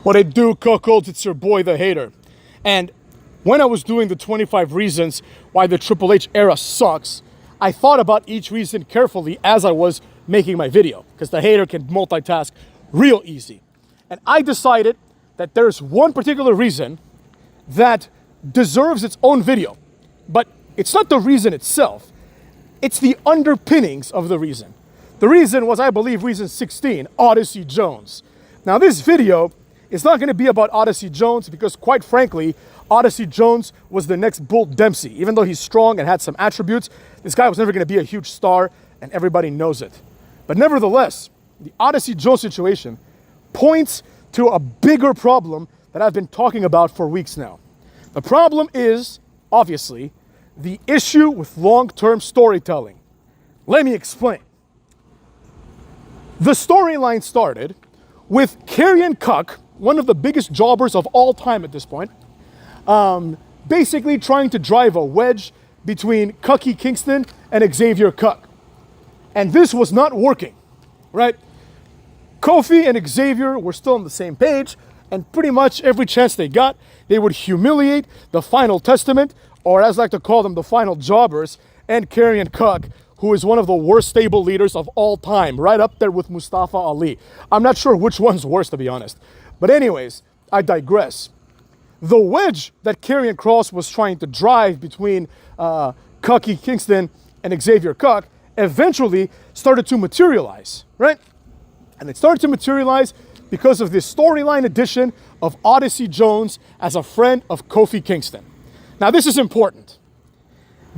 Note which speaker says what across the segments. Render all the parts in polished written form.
Speaker 1: What it do, cuckolds? It's your boy, the hater. And when I was doing the 25 reasons why the Triple H era sucks, I thought about each reason carefully as I was making my video, because the hater can multitask real easy. And I decided that there's one particular reason that deserves its own video. But it's not the reason itself, it's the underpinnings of the reason. The reason was, I believe, reason 16, Odyssey Jones. Now this video is not going to be about Odyssey Jones because, quite frankly, Odyssey Jones was the next Bull Dempsey. Even though he's strong and had some attributes, this guy was never going to be a huge star, and everybody knows it. But nevertheless, the Odyssey Jones situation points to a bigger problem that I've been talking about for weeks now. The problem is, obviously, the issue with long-term storytelling. Let me explain. The storyline started with Karrion Cuck, one of the biggest jobbers of all time at this point, basically trying to drive a wedge between Cucky Kingston and Xavier Cuck. And this was not working, right? Kofi and Xavier were still on the same page, and pretty much every chance they got, they would humiliate the Final Testament, or as I like to call them, the Final Jobbers, and Karrion Cuck, who is one of the worst stable leaders of all time, right up there with Mustafa Ali. I'm not sure which one's worse, to be honest. But anyways, I digress. The wedge that Karrion Kross was trying to drive between Cucky Kingston and Xavier Cuck eventually started to materialize, right? And it started to materialize because of this storyline addition of Odyssey Jones as a friend of Kofi Kingston. Now this is important.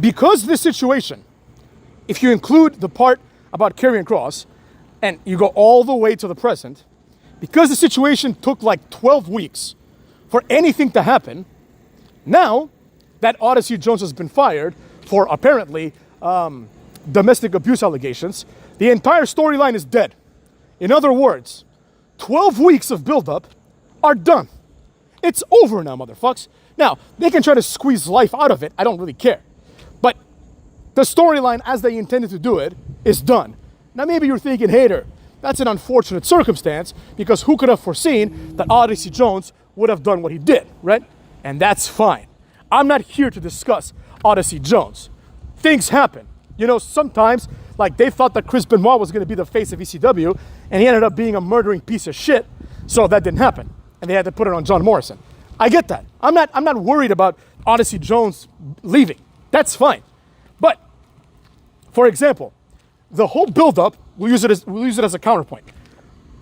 Speaker 1: Because this situation, if you include the part about Karrion Kross and you go all the way to the present, because the situation took like 12 weeks for anything to happen, now that Odyssey Jones has been fired for apparently domestic abuse allegations, the entire storyline is dead. In other words, 12 weeks of buildup are done. It's over now, motherfucks. Now, they can try to squeeze life out of it. I don't really care. But the storyline, as they intended to do it, is done. Now, maybe you're thinking, hater, that's an unfortunate circumstance, because who could have foreseen that Odyssey Jones would have done what he did, right? And that's fine. I'm not here to discuss Odyssey Jones. Things happen. You know, sometimes, like, they thought that Chris Benoit was going to be the face of ECW, and he ended up being a murdering piece of shit, so that didn't happen. And they had to put it on John Morrison. I get that. I'm not worried about Odyssey Jones leaving. That's fine. But, for example, the whole build-up, we'll use it as a counterpoint.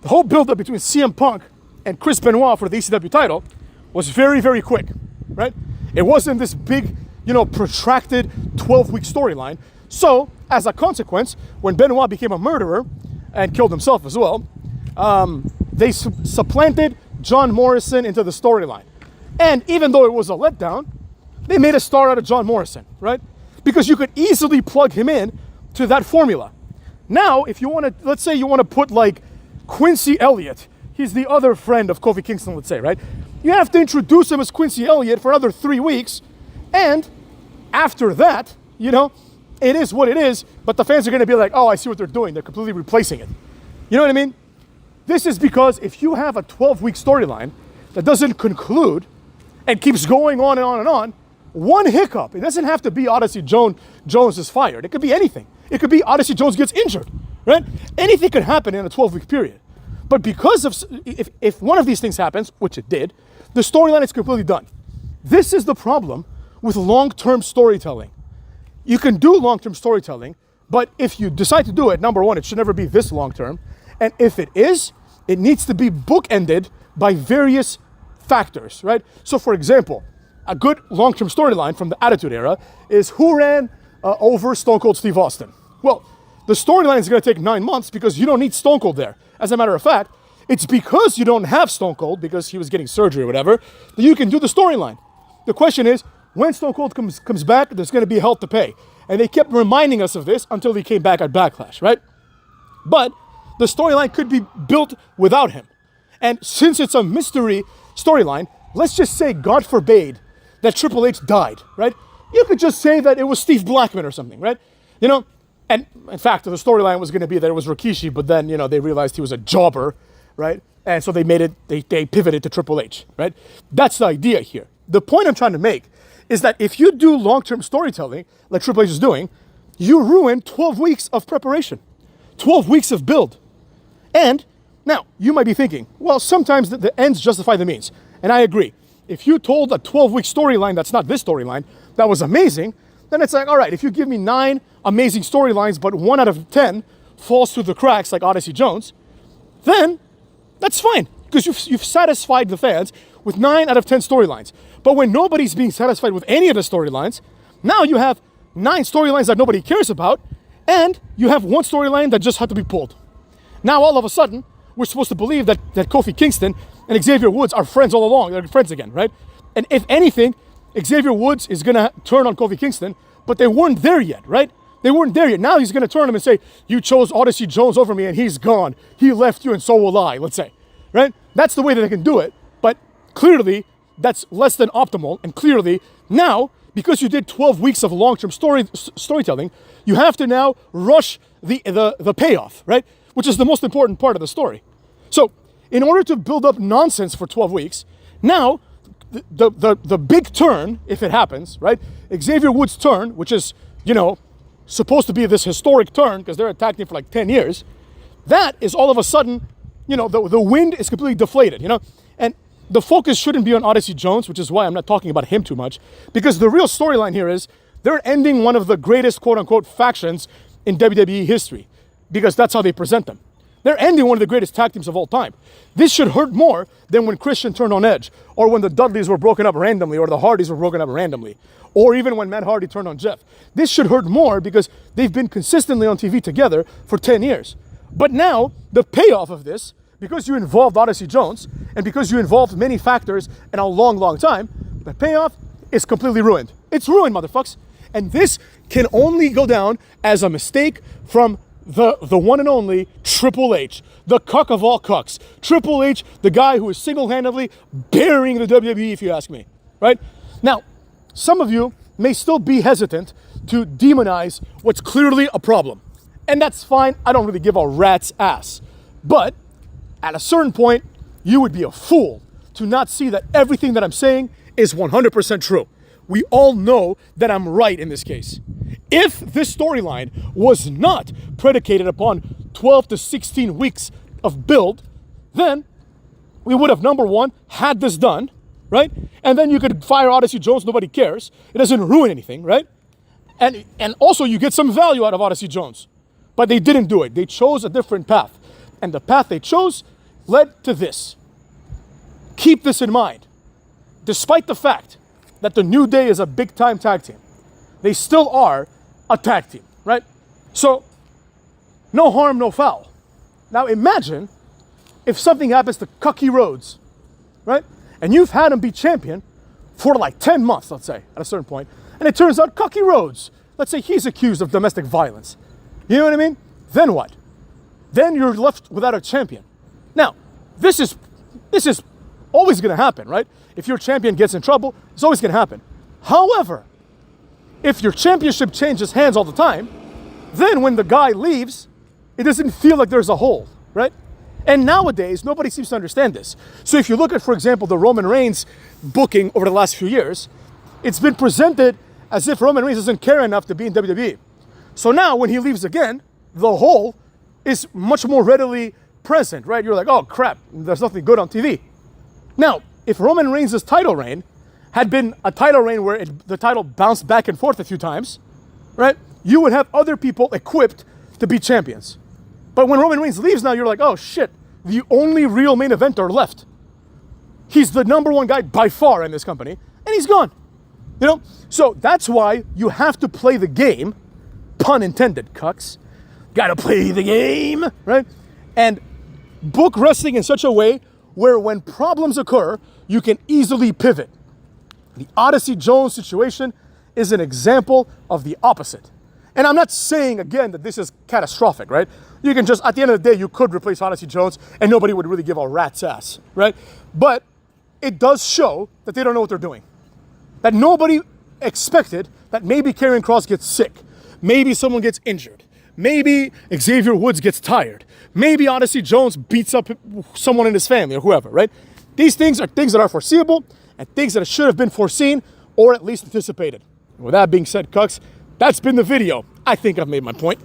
Speaker 1: The whole build-up between CM Punk and Chris Benoit for the ECW title was very, very quick, right? It wasn't this big, protracted 12-week storyline. So, as a consequence, when Benoit became a murderer and killed himself as well, they supplanted John Morrison into the storyline. And even though it was a letdown, they made a star out of John Morrison, right? Because you could easily plug him in to that formula. Now, if you want to, let's say you want to put like Quincy Elliott, he's the other friend of Kofi Kingston, let's say, right? You have to introduce him as Quincy Elliott for another 3 weeks. And after that, it is what it is, but the fans are going to be like, oh, I see what they're doing. They're completely replacing it. You know what I mean? This is because if you have a 12-week storyline that doesn't conclude and keeps going on and on and on, one hiccup, it doesn't have to be Odyssey Jones is fired. It could be anything. It could be Odyssey Jones gets injured, right? Anything could happen in a 12-week period. But because of, if one of these things happens, which it did, the storyline is completely done. This is the problem with long-term storytelling. You can do long-term storytelling, but if you decide to do it, number one, it should never be this long-term. And if it is, it needs to be bookended by various factors, right? So for example, a good long-term storyline from the Attitude Era is who ran over Stone Cold Steve Austin. Well, the storyline is going to take 9 months because you don't need Stone Cold there. As a matter of fact, it's because you don't have Stone Cold, because he was getting surgery or whatever, that you can do the storyline. The question is, when Stone Cold comes back, there's going to be hell to pay. And they kept reminding us of this until he came back at Backlash, right? But the storyline could be built without him. And since it's a mystery storyline, let's just say, God forbade, that Triple H died, right? You could just say that it was Steve Blackman or something, right? And in fact, the storyline was going to be that it was Rikishi, but then, they realized he was a jobber, right? And so they made it, they pivoted to Triple H, right? That's the idea here. The point I'm trying to make is that if you do long-term storytelling, like Triple H is doing, you ruin 12 weeks of preparation, 12 weeks of build. And now, you might be thinking, well, sometimes the ends justify the means. And I agree. If you told a 12-week storyline that's not this storyline, that was amazing, then it's like, all right, if you give me 9 amazing storylines, but 1 out of 10 falls through the cracks like Odyssey Jones, then that's fine, because you've satisfied the fans with 9 out of 10 storylines. But when nobody's being satisfied with any of the storylines, now you have 9 storylines that nobody cares about, and you have 1 storyline that just had to be pulled. Now, all of a sudden, we're supposed to believe that Kofi Kingston and Xavier Woods are friends all along. They're friends again, right? And if anything, Xavier Woods is going to turn on Kofi Kingston, but they weren't there yet, right? They weren't there yet. Now he's going to turn him and say, you chose Odyssey Jones over me and he's gone. He left you and so will I, let's say, right? That's the way that they can do it. But clearly, that's less than optimal. And clearly, now, because you did 12 weeks of long-term storytelling, you have to now rush the payoff, right? Which is the most important part of the story. So, in order to build up nonsense for 12 weeks, now, the big turn, if it happens, right? Xavier Woods' turn, which is, supposed to be this historic turn, because they're attacking for like 10 years, that is all of a sudden, the wind is completely deflated, And the focus shouldn't be on Odyssey Jones, which is why I'm not talking about him too much, because the real storyline here is they're ending one of the greatest quote-unquote factions in WWE history, because that's how they present them. They're ending one of the greatest tag teams of all time. This should hurt more than when Christian turned on Edge, or when the Dudleys were broken up randomly, or the Hardys were broken up randomly, or even when Matt Hardy turned on Jeff. This should hurt more because they've been consistently on TV together for 10 years. But now, the payoff of this, because you involved Odyssey Jones, and because you involved many factors in a long, long time, the payoff is completely ruined. It's ruined, motherfuckers. And this can only go down as a mistake from the one and only Triple H, the cuck of all cucks. Triple H, the guy who is single-handedly burying the WWE, if you ask me, right? Now, some of you may still be hesitant to demonize what's clearly a problem. And that's fine. I don't really give a rat's ass. But at a certain point, you would be a fool to not see that everything that I'm saying is 100% true. We all know that I'm right in this case. If this storyline was not predicated upon 12 to 16 weeks of build, then we would have, number one, had this done, right? And then you could fire Odyssey Jones, nobody cares. It doesn't ruin anything, right? And also you get some value out of Odyssey Jones. But they didn't do it. They chose a different path. And the path they chose led to this. Keep this in mind. Despite the fact that the New Day is a big-time tag team, they still are a tag team, right? So, no harm, no foul. Now imagine if something happens to Cucky Rhodes, right? And you've had him be champion for like 10 months, let's say, at a certain point, and it turns out Cucky Rhodes, let's say he's accused of domestic violence. You know what I mean? Then what? Then you're left without a champion. Now, this is always going to happen, right? If your champion gets in trouble, it's always going to happen. However, if your championship changes hands all the time, then when the guy leaves, it doesn't feel like there's a hole, right? And nowadays, nobody seems to understand this. So if you look at, for example, the Roman Reigns booking over the last few years, it's been presented as if Roman Reigns doesn't care enough to be in WWE. So now when he leaves again, the hole is much more readily present, right? You're like, oh crap, there's nothing good on TV. Now, if Roman Reigns' title reign had been a title reign where the title bounced back and forth a few times, right? You would have other people equipped to be champions. But when Roman Reigns leaves now, you're like, oh shit, the only real main eventer left. He's the number one guy by far in this company, and he's gone. You know? So that's why you have to play the game, pun intended, cucks. Gotta play the game, right? And book wrestling in such a way where when problems occur, you can easily pivot. The Odyssey Jones situation is an example of the opposite. And I'm not saying, again, that this is catastrophic, right? You can just, at the end of the day, you could replace Odyssey Jones and nobody would really give a rat's ass, right? But it does show that they don't know what they're doing. That nobody expected that maybe Karrion Kross gets sick. Maybe someone gets injured. Maybe Xavier Woods gets tired. Maybe Odyssey Jones beats up someone in his family or whoever, right? These things that are foreseeable and things that should have been foreseen or at least anticipated. With that being said, Cucks, that's been the video. I think I've made my point.